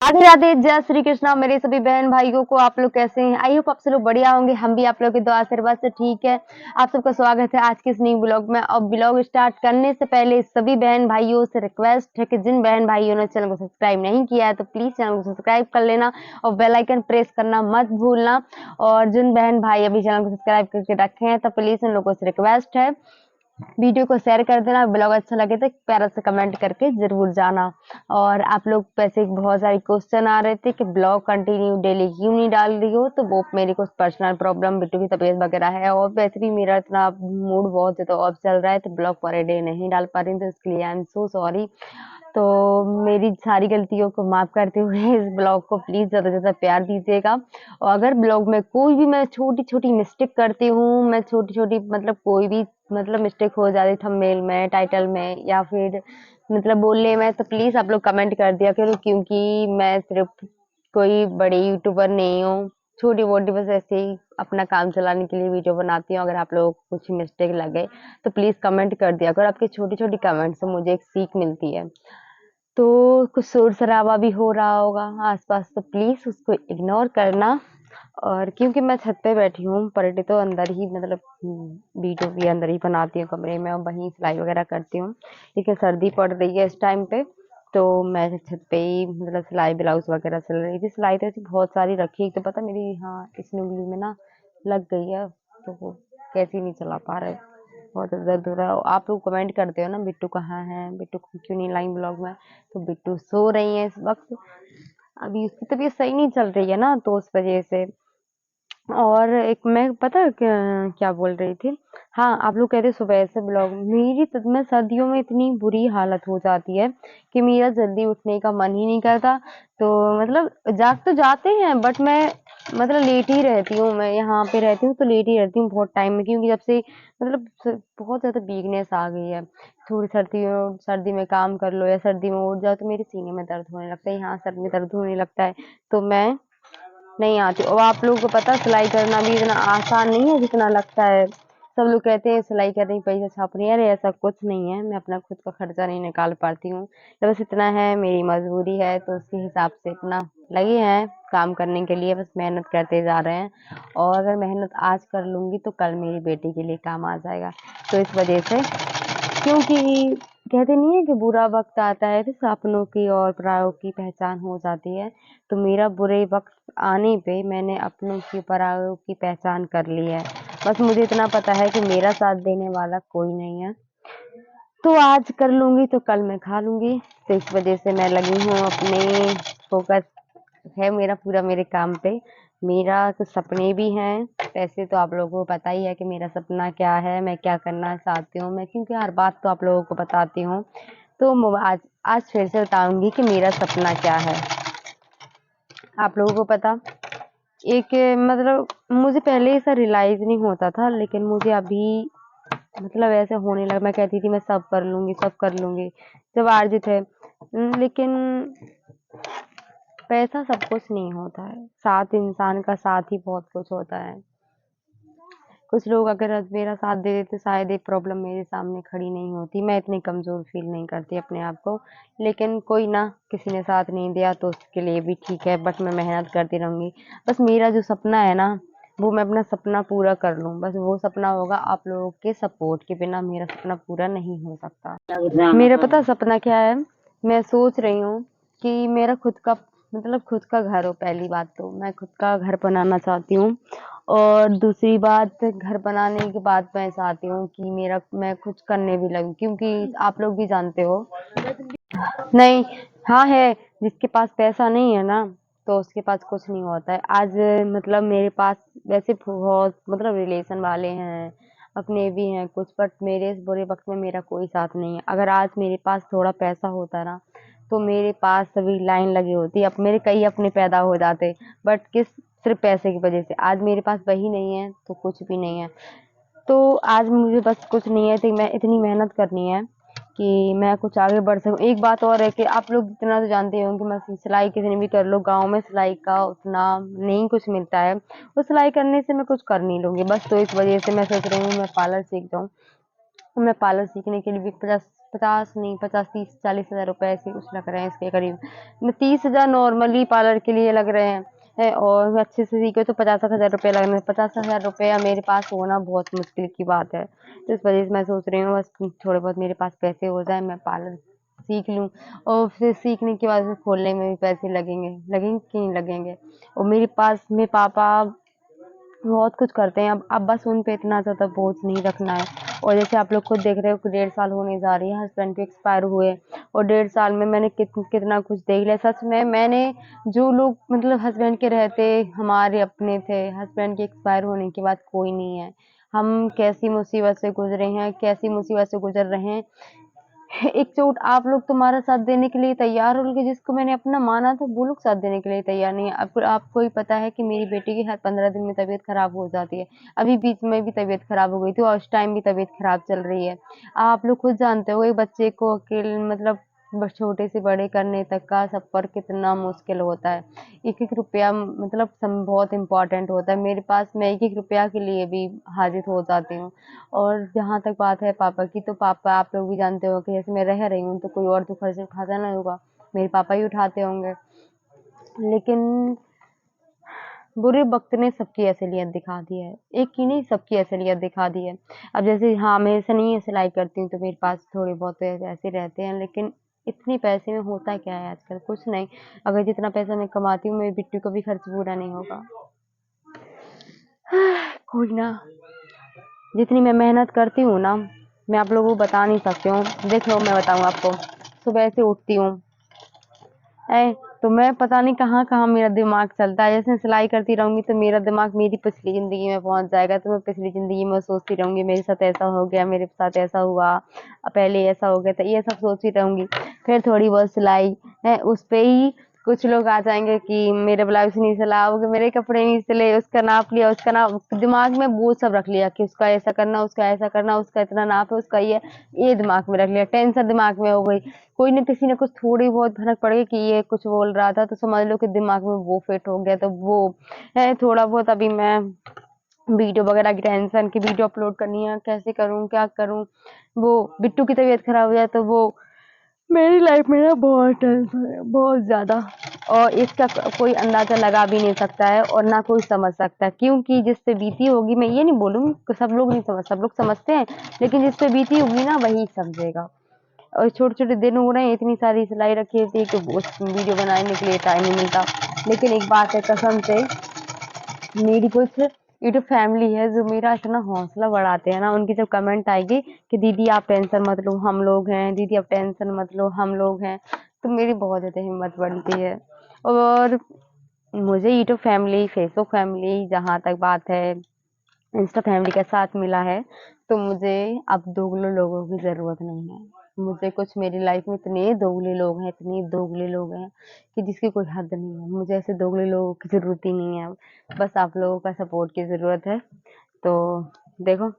राधे राधे, जय श्री कृष्णा मेरे सभी बहन भाइयों को। आप लोग कैसे हैं? आई होप आप सब लोग बढ़िया होंगे। हम भी आप लोगों की दुआ आशीर्वाद से ठीक है। आप सबका स्वागत है आज के इस न्यू ब्लॉग में। और ब्लॉग स्टार्ट करने से पहले सभी बहन भाइयों से रिक्वेस्ट है कि जिन बहन भाइयों ने चैनल को सब्सक्राइब नहीं किया है तो प्लीज चैनल को सब्सक्राइब कर लेना और बेल आइकन प्रेस करना मत भूलना। और जिन बहन भाई अभी चैनल को सब्सक्राइब करके रखे हैं तो प्लीज उन लोगों से रिक्वेस्ट है वीडियो को शेयर कर देना। ब्लॉग अच्छा लगे तो प्यारा से कमेंट करके जरूर जाना। और आप लोग वैसे बहुत सारे क्वेश्चन आ रहे थे कि ब्लॉग कंटिन्यू डेली क्यों नहीं डाल रही हो, तो वो मेरी कुछ पर्सनल प्रॉब्लम, बिट्टू की तबीयत वगैरह है और वैसे भी मेरा इतना मूड बहुत ज्यादा ऑफ चल रहा है तो ब्लॉग पर डे नहीं डाल पा रही हूँ, तो इसके लिए आई एम सो सॉरी। तो मेरी सारी गलतियों को माफ करते हुए इस ब्लॉग को प्लीज ज्यादा से ज्यादा प्यार दीजिएगा। और अगर ब्लॉग में कोई भी मैं छोटी छोटी मिस्टेक करती हूँ, मैं छोटी छोटी मतलब कोई भी मतलब मिस्टेक हो जाती थंबनेल में, टाइटल में या फिर मतलब बोलने में, तो प्लीज आप लोग कमेंट कर दिया करो, क्योंकि मैं सिर्फ कोई बड़ी यूट्यूबर नहीं हूँ। छोटी मोटी बस ऐसे ही अपना काम चलाने के लिए वीडियो बनाती हूँ। अगर आप लोगों को कुछ मिस्टेक लगे तो प्लीज कमेंट कर दिया करो। आपकी छोटी छोटी कमेंट से मुझे एक सीख मिलती है। तो कुछ शोर-शराबा भी हो रहा होगा आस-पास, तो प्लीज़ उसको इग्नोर करना। और क्योंकि मैं छत पे बैठी हूँ, पलटे तो अंदर ही मतलब वीडियो भी अंदर ही बनाती हूँ कमरे में और वहीं सिलाई वगैरह करती हूँ। लेकिन सर्दी पड़ रही है इस टाइम पे, तो मैं छत पे ही मतलब सिलाई ब्लाउज़ वगैरह सिल रही थी। सिलाई तो ऐसी बहुत सारी रखी, एक तो पता मेरी यहाँ इस उंगली में ना लग गई है, तो वो कैसे नहीं चला पा रहे। बहुत दर्द हो रहा है। आप लोग कमेंट करते हो ना बिट्टू कहाँ है, बिट्टू को क्यों नहीं लाई ब्लॉग में, तो बिट्टू सो रही है इस वक्त। अभी उसकी तबीयत सही नहीं चल रही है ना, तो उस वजह से। और एक मैं पता है क्या क्या बोल रही थी। हाँ, आप लोग कहते सुबह से ब्लॉग मेरी सच में सर्दियों में इतनी बुरी हालत हो जाती है कि मेरा जल्दी उठने का मन ही नहीं करता। तो मतलब जाग तो जाते हैं बट मैं मतलब लेट ही रहती हूँ। मैं यहाँ पे रहती हूँ तो लेट ही रहती हूँ बहुत टाइम में, क्योंकि जब से मतलब बहुत ज्यादा वीकनेस आ गई है। थोड़ी सर्दी में काम कर लो या सर्दी में उठ जाओ तो मेरे सीने में दर्द होने लगता है, यहाँ सर में दर्द होने लगता है, तो मैं नहीं आती। और आप लोगों को पता है सिलाई करना भी इतना आसान नहीं है जितना लगता है। सब लोग कहते हैं सिलाई कर रही पैसा छाप रही है, अरे ऐसा कुछ नहीं है। मैं अपना खुद का खर्चा नहीं निकाल पाती हूँ, तो बस इतना है, मेरी मजबूरी है तो उसके हिसाब से इतना लगे हैं काम करने के लिए, बस मेहनत करते जा रहे हैं। और अगर मेहनत आज कर लूंगी तो कल मेरी बेटी के लिए काम आ जाएगा। तो इस वजह से, क्योंकि कहते नहीं है कि बुरा वक्त आता है तो सपनों की और परायों की पहचान हो जाती है। तो मेरा बुरे वक्त आने पे मैंने अपनों की परायों की पहचान कर ली है। बस मुझे इतना पता है कि मेरा साथ देने वाला कोई नहीं है, तो आज कर लूंगी तो कल मैं खा लूंगी। तो इस वजह से मैं लगी हूँ अपने, फोकस है मेरा पूरा मेरे काम पे। मेरा कुछ सपने भी हैं। वैसे तो आप लोगों को पता ही है कि मेरा सपना क्या है, मैं क्या करना चाहती हूँ मैं, क्योंकि हर बात तो आप लोगों को बताती हूँ। तो आज आज फिर से बताऊंगी कि मेरा सपना क्या है। आप लोगों को पता एक मतलब मुझे पहले ऐसा रियलाइज नहीं होता था, लेकिन मुझे अभी मतलब ऐसे होने लगा। मैं कहती थी मैं सब कर लूंगी, सब कर लूंगी जब अर्जित है। लेकिन पैसा सब कुछ नहीं होता है, साथ इंसान का साथ ही बहुत कुछ होता है। कुछ लोग अगर मेरा साथ दे देते शायद ये प्रॉब्लम मेरे सामने खड़ी नहीं होती। मैं इतनी कमजोर फील नहीं करती अपने आप को, लेकिन कोई ना, किसी ने साथ नहीं दिया तो उसके लिए भी ठीक है, बट मैं मेहनत करती रहूंगी। बस मेरा जो सपना है ना, वो मैं अपना सपना पूरा कर लूं, बस वो सपना होगा। आप लोगों के सपोर्ट के बिना मेरा सपना पूरा नहीं हो सकता। मेरा पता सपना क्या है, मैं सोच रही हूँ कि मेरा खुद का मतलब खुद का घर हो। पहली बात तो मैं खुद का घर बनाना चाहती हूँ, और दूसरी बात घर बनाने के बाद मैं चाहती हूँ कि मेरा मैं कुछ करने भी लगूं, क्योंकि आप लोग भी जानते हो। नहीं, हाँ है, जिसके पास पैसा नहीं है ना तो उसके पास कुछ नहीं होता है। आज मतलब मेरे पास वैसे बहुत मतलब रिलेशन वाले हैं, अपने भी हैं कुछ, बट मेरे इस बुरे वक्त में मेरा कोई साथ नहीं है। अगर आज मेरे पास थोड़ा पैसा होता ना तो मेरे पास सभी लाइन लगी होती, अब मेरे कई अपने पैदा हो जाते, बट किस सिर्फ पैसे की वजह से आज मेरे पास वही नहीं है तो कुछ भी नहीं है। तो आज मुझे बस कुछ नहीं है, तो मैं इतनी मेहनत करनी है कि मैं कुछ आगे बढ़ सकूं। एक बात और है कि आप लोग इतना तो जानते हो कि मैं सिलाई कितनी भी कर लो, गांव में सिलाई का उतना नहीं कुछ मिलता है। वो सिलाई करने से मैं कुछ कर नहीं लूंगी बस, तो इस वजह से मैं सोच रही हूँ मैं पार्लर सीख जाऊँ। तो मैं पार्लर सीखने के लिए भी 50 नहीं 50 30 40 हज़ार रुपए ऐसे कुछ लग रहे हैं इसके करीब। 30 हज़ार नॉर्मली पार्लर के लिए लग रहे हैं और अच्छे से सीखे तो 50,000 रुपये लगने। 50,000 रुपया मेरे पास होना बहुत मुश्किल की बात है। तो इस वजह से मैं सोच रही हूँ बस थोड़े बहुत मेरे पास पैसे हो जाए, मैं पार्लर सीख लूँ और फिर सीखने के बाद खोलने में भी पैसे लगेंगे। लगेंगे कि नहीं लगेंगे। और मेरे पास में पापा बहुत कुछ करते हैं। अब बस उन पे इतना ज़्यादा बोझ नहीं रखना है। और जैसे आप लोग खुद देख रहे हो कि 1.5 साल होने जा रही है हस्बैंड के एक्सपायर हुए और 1.5 साल में मैंने कितना कुछ देख लिया। सच में मैंने जो लोग मतलब हस्बैंड के रहते हमारे अपने थे, हस्बैंड के एक्सपायर होने के बाद कोई नहीं है। हम कैसी मुसीबत से गुजरे हैं, कैसी मुसीबत से गुजर रहे हैं। एकजुट आप लोग तुम्हारा साथ देने के लिए तैयार हो, लेकिन जिसको मैंने अपना माना था वो लोग साथ देने के लिए तैयार नहीं है। आपको ही पता है कि मेरी बेटी की हर 15 दिन में तबीयत खराब हो जाती है। अभी बीच में भी तबीयत खराब हो गई थी और उस टाइम भी तबीयत खराब चल रही है। आप लोग खुद जानते हो एक बच्चे को अकेले मतलब छोटे से बड़े करने तक का सफर कितना मुश्किल होता है। एक एक रुपया मतलब बहुत इम्पोर्टेंट होता है। मेरे पास मैं एक एक रुपया के लिए भी हाजिर हो जाती हूँ। और जहाँ तक बात है पापा की, तो पापा आप लोग भी जानते हो कि जैसे मैं रह रही हूँ तो कोई और तो खर्च उठाता नहीं होगा, मेरे पापा ही उठाते होंगे। लेकिन बुरे वक्त ने सबकी असलियत दिखा दी है, एक की नहीं सबकी असलियत दिखा दी है। अब जैसे हाँ मैं ऐसा नहीं है सिलाई करती हूँ तो मेरे पास थोड़े बहुत ऐसे रहते हैं, लेकिन इतने पैसे में होता क्या है आजकल, कुछ नहीं। अगर जितना पैसा मैं कमाती हूँ मेरी बिट्टू का भी खर्च पूरा नहीं होगा। कोई ना, जितनी मैं मेहनत करती हूँ ना मैं आप लोगों को बता नहीं सकती हूँ। देख लो मैं बताऊँ आपको, सुबह से उठती हूँ तो मैं पता नहीं कहाँ कहाँ मेरा दिमाग चलता है। जैसे सिलाई करती रहूंगी तो मेरा दिमाग मेरी पिछली जिंदगी में पहुंच जाएगा, तो मैं पिछली जिंदगी में सोचती रहूंगी मेरे साथ ऐसा हो गया, मेरे साथ ऐसा हुआ, पहले ऐसा हो गया था, ये सब सोचती रहूंगी। फिर थोड़ी बहुत सिलाई है उस पे ही कुछ लोग आ जाएंगे कि मेरे ब्लाउज नहीं सिला, वो मेरे कपड़े नहीं सिले, उसका नाप लिया, उसका नाप दिमाग में वो सब रख लिया कि उसका ऐसा करना, उसका ऐसा करना, उसका इतना नाप है, उसका ये दिमाग में रख लिया। टेंशन दिमाग में हो गई। कोई न किसी ने कुछ थोड़ी बहुत भनक पड़ गई कि ये कुछ बोल रहा था तो समझ लो कि दिमाग में वो फिट हो गया। तो वो है थोड़ा बहुत। अभी मैं वीडियो वगैरह की टेंशन की वीडियो अपलोड करनी है, कैसे करूं क्या करूं। वो बिट्टू की तबीयत खराब हो जाए तो वो मेरी लाइफ में ना बहुत टेंशन है, बहुत ज्यादा। और इसका कोई अंदाजा लगा भी नहीं सकता है और ना कोई समझ सकता है, क्योंकि जिस पे बीती होगी, मैं ये नहीं बोलूंगी कि सब लोग नहीं समझ, सब लोग समझते हैं, लेकिन जिस पे बीती होगी ना वही समझेगा। और छोटे-छोटे दिन हो रहे हैं, इतनी सारी सिलाई रखी थी कि उस वीडियो बनाने के लिए टाइम नहीं मिलता। लेकिन एक बात है कसम से, मेरी कुछ यूट्यूब फैमिली है जो मेरा इतना हौसला बढ़ाते हैं ना, उनकी जब कमेंट आएगी कि दीदी आप टेंशन मत लो हम लोग हैं, दीदी आप टेंशन मत लो हम लोग हैं, तो मेरी बहुत ज़्यादा हिम्मत बढ़ती है। और मुझे यूट्यूब फैमिली, फेसबुक फैमिली, जहाँ तक बात है इंस्टा फैमिली का साथ मिला है, तो मुझे अब दोगले लोगों की ज़रूरत नहीं है। मुझे कुछ मेरी लाइफ में इतने दोगले लोग हैं, इतने दोगले लोग हैं कि जिसकी कोई हद नहीं है। मुझे ऐसे दोगले लोगों की ज़रूरत ही नहीं है अब। बस आप लोगों का सपोर्ट की ज़रूरत है। तो देखो,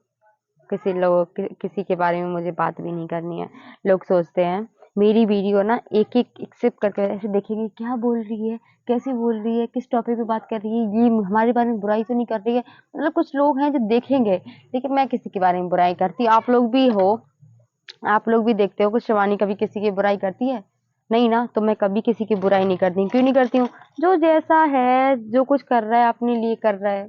किसी के बारे में मुझे बात भी नहीं करनी है। लोग सोचते हैं मेरी वीडियो ना एक सिप करके ऐसे देखेंगे, क्या बोल रही है, कैसे बोल रही है, किस टॉपिक पे बात कर रही है, ये हमारे बारे में बुराई तो नहीं कर रही है। मतलब कुछ लोग हैं जो देखेंगे, लेकिन मैं किसी के बारे में बुराई करती, आप लोग भी हो, आप लोग भी देखते हो कि शिवानी कभी किसी की बुराई करती है? नहीं ना, तो मैं कभी किसी की बुराई नहीं करती। क्यों नहीं करती हूँ? जो जैसा है, जो कुछ कर रहा है अपने लिए कर रहा है।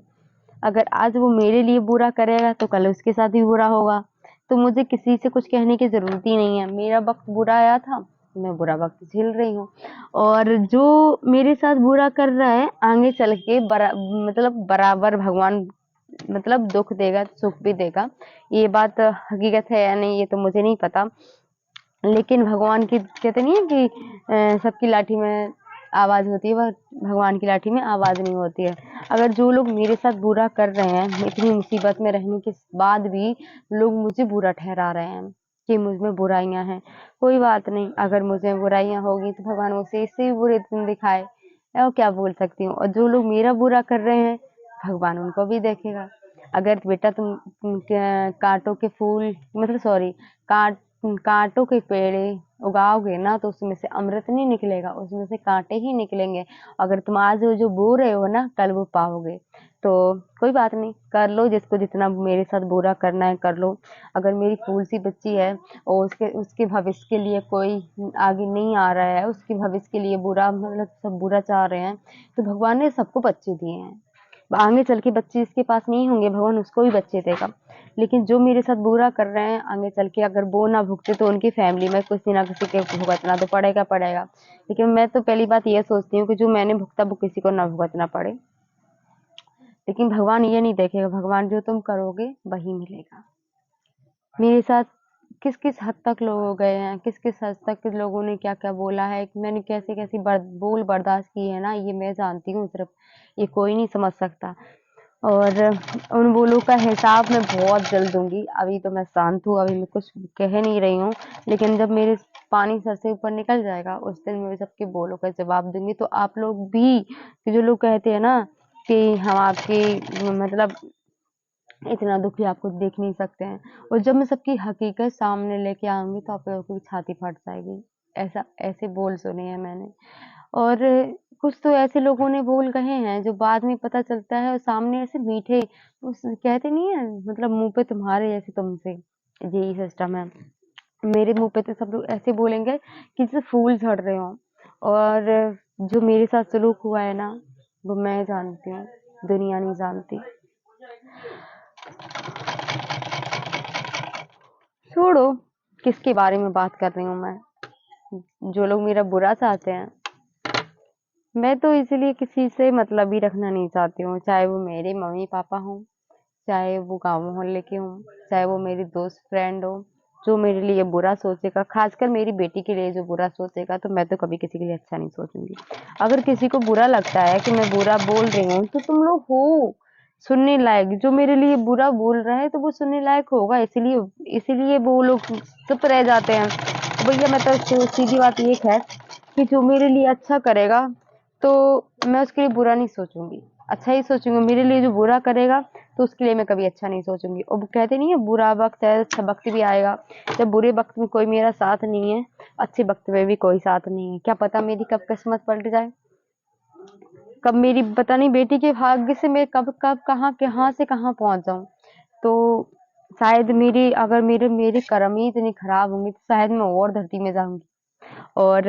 अगर आज वो मेरे लिए बुरा करेगा तो कल उसके साथ भी बुरा होगा। तो मुझे किसी से कुछ कहने की ज़रूरत ही नहीं है। मेरा वक़्त बुरा आया था, मैं बुरा वक़्त झेल रही हूँ। और जो मेरे साथ बुरा कर रहा है, आगे चल के मतलब बराबर भगवान मतलब दुःख देगा, सुख भी देगा। ये बात हकीकत है या नहीं ये तो मुझे नहीं पता। लेकिन भगवान की कहते नहीं है कि सबकी लाठी में आवाज़ होती है, वह भगवान की लाठी में आवाज़ नहीं होती है। अगर जो लोग मेरे साथ बुरा कर रहे हैं, इतनी मुसीबत में रहने के बाद भी लोग मुझे बुरा ठहरा रहे हैं कि मुझ में बुराइयाँ हैं। कोई बात नहीं, अगर मुझ में बुराइयाँ होगी तो भगवान मुझसे इससे भी बुरे दिन दिखाए, और क्या बोल सकती हूँ। और जो लोग मेरा बुरा कर रहे हैं, भगवान उनको भी देखेगा। अगर बेटा तुम काँटों के फूल मतलब सॉरी काँट काँटों के पेड़े उगाओगे ना तो उसमें से अमृत नहीं निकलेगा, उसमें से काँटे ही निकलेंगे। अगर तुम आज जो बो रहे हो ना कल वो पाओगे। तो कोई बात नहीं, कर लो जिसको जितना मेरे साथ बुरा करना है कर लो। अगर मेरी फूल सी बच्ची है और उसके उसके भविष्य के लिए कोई आगे नहीं आ रहा है, उसके भविष्य के लिए बुरा मतलब सब बुरा चाह रहे हैं, तो भगवान ने सबको बच्चे दिए हैं। आगे चल के बच्चे जिसके पास नहीं होंगे भगवान उसको भी बच्चे देगा। लेकिन जो मेरे साथ बुरा कर रहे हैं आगे चल के अगर वो ना भुगते तो उनकी फैमिली में किसी ना किसी के भुगतना तो पड़ेगा पड़ेगा। लेकिन मैं तो पहली बात ये सोचती हूँ कि जो मैंने भुगता वो किसी को ना भुगतना पड़े। लेकिन भगवान ये नहीं देखेगा, भगवान जो तुम करोगे वही मिलेगा। मेरे साथ किस किस हद तक लोग हो गए हैं, किस किस हद तक लोगों ने क्या क्या बोला है, मैंने कैसे कैसी बोल बर्दाश्त की है ना, ये मैं जानती हूँ सिर्फ, ये कोई नहीं समझ सकता। और उन बोलों का हिसाब मैं बहुत जल्द दूंगी। अभी तो मैं शांत हूँ, अभी मैं कुछ कह नहीं रही हूँ, लेकिन जब मेरे पानी सर से ऊपर निकल जाएगा उस दिन मैं सबके बोलों का जवाब दूंगी। तो आप लोग भी कि जो लोग कहते हैं ना कि हम आपकी मतलब इतना दुखी आपको देख नहीं सकते हैं, और जब मैं सबकी हकीकत सामने लेके आऊंगी तो आप लोगों की छाती फट जाएगी। ऐसा ऐसे बोल सुने हैं मैंने। और कुछ तो ऐसे लोगों ने बोल कहे हैं जो बाद में पता चलता है और सामने ऐसे मीठे उस कहते नहीं है मतलब मुंह पे तुम्हारे जैसे तुमसे, यही सिस्टम है। मेरे मुंह पे तो सब लोग ऐसे बोलेंगे कि जैसे फूल झड़ रहे हो। और जो मेरे साथ सलूक हुआ है ना वो मैं जानती हूँ, दुनिया नहीं जानती। छोड़ो, किसके बारे में बात कर रही हूँ मैं। जो लोग मेरा बुरा चाहते हैं, मैं तो इसलिए किसी से मतलब ही रखना नहीं चाहती हूँ, चाहे वो मेरे मम्मी पापा हों, चाहे वो गाँव मोहल्ले के हों, चाहे वो मेरी दोस्त फ्रेंड हो। जो मेरे लिए बुरा सोचेगा, खासकर मेरी बेटी के लिए जो बुरा सोचेगा, तो मैं तो कभी किसी के लिए अच्छा नहीं सोचूंगी। अगर किसी को बुरा लगता है कि मैं बुरा बोल रही हूँ तो तुम लोग हो सुनने लायक, जो मेरे लिए बुरा बोल रहा है तो वो सुनने लायक होगा, इसीलिए इसीलिए वो लोग चुप रह जाते हैं। भैया मैं तो सीधी बात ये है कि जो मेरे लिए अच्छा करेगा तो मैं उसके लिए बुरा नहीं सोचूंगी, अच्छा ही सोचूंगी। मेरे लिए जो बुरा करेगा तो उसके लिए मैं कभी अच्छा नहीं सोचूंगी। और वो कहते नहीं है बुरा वक्त है अच्छा वक्त भी आएगा। जब बुरे वक्त में कोई मेरा साथ नहीं है, अच्छे वक्त में भी कोई साथ नहीं है, क्या पता मेरी कब किस्मत पलट जाए, कब मेरी पता नहीं बेटी के भाग्य से मैं कब कब कहाँ से कहाँ पहुंच जाऊं। तो शायद मेरी अगर मेरे मेरे कर्म ही इतनी खराब होंगे तो शायद मैं और धरती में जाऊंगी। और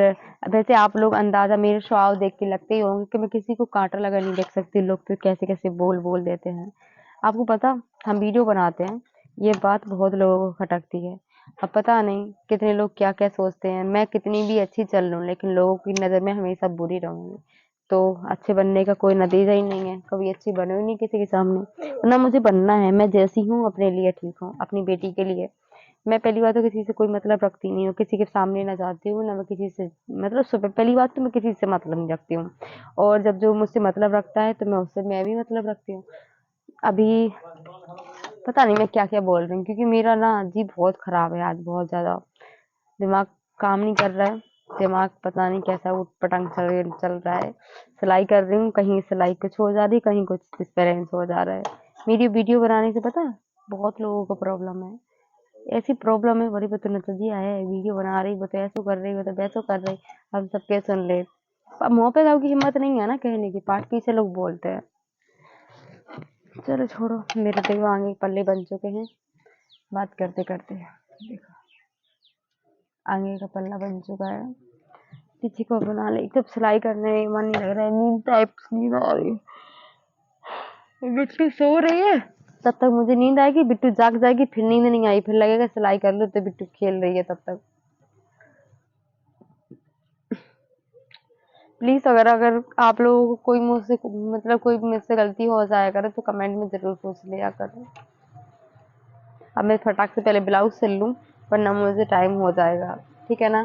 वैसे आप लोग अंदाजा मेरे स्वभाव देख के लगते ही होंगे कि मैं किसी को कांटा लगा नहीं देख सकती। लोग तो कैसे कैसे बोल बोल देते हैं। आपको पता हम वीडियो बनाते हैं, ये बात बहुत लोगों को खटकती है। अब पता नहीं कितने लोग क्या क्या सोचते हैं, मैं कितनी भी अच्छी चल लूं लेकिन लोगों की नजर में हमेशा बुरी रहूंगी। तो अच्छे बनने का कोई नतीजा ही नहीं है, कभी अच्छी बनो ही नहीं किसी के सामने। ना मुझे बनना है, मैं जैसी हूँ अपने लिए ठीक हूँ, अपनी बेटी के लिए। मैं पहली बात तो किसी से कोई मतलब रखती नहीं हूँ, किसी के सामने ना जाती हूँ, ना मैं किसी से मतलब सुबह पहली बात तो मैं किसी से मतलब नहीं रखती हूँ। और जब जो मुझसे मतलब रखता है तो मैं उससे मैं भी मतलब रखती हूँ। अभी पता नहीं मैं क्या क्या बोल रही हूँ, क्योंकि मेरा ना जी बहुत खराब है आज, बहुत ज्यादा दिमाग काम नहीं कर रहा है। दिमाग पता नहीं कैसा उठ पटंग चल रहा है। सिलाई कर रही हूँ, कहीं सिलाई कुछ हो जा रही, कहीं कुछ डिस्पेरेंस हो जा रहा है। मेरी वीडियो बनाने से पता है बहुत लोगों को प्रॉब्लम है, ऐसी प्रॉब्लम है बड़ी बतौर जी आया है वीडियो बना रही वो तो ऐसो कर रही वो तो वैसो कर रही, हम सबके सुन ले। अब मुंह पे काऊ की हिम्मत नहीं है ना कहने की, पाठ पीछे लोग बोलते हैं। चलो छोड़ो, मेरे तो आगे पल्ले बन चुके हैं बात करते करते। देखो आगे का पल्ला बन चुका है, किसी को बना ले। जब सिलाई करने में मन नहीं लग रहा है, नींद आ रही है। बिट्टू सो रही है, तब तक मुझे नींद आएगी, बिट्टू जाग जाएगी, फिर नींद नहीं आई, फिर लगेगा सिलाई कर लो, तो बिट्टू खेल रही है तब तक। प्लीज अगर अगर आप लोगों को कोई मुझसे मतलब कोई मुझसे गलती हो जाया करे तो कमेंट में जरूर पूछ लिया करो। अब मैं फटाक से पहले ब्लाउज सिल लूं वरना मुझे टाइम हो जाएगा, ठीक है ना।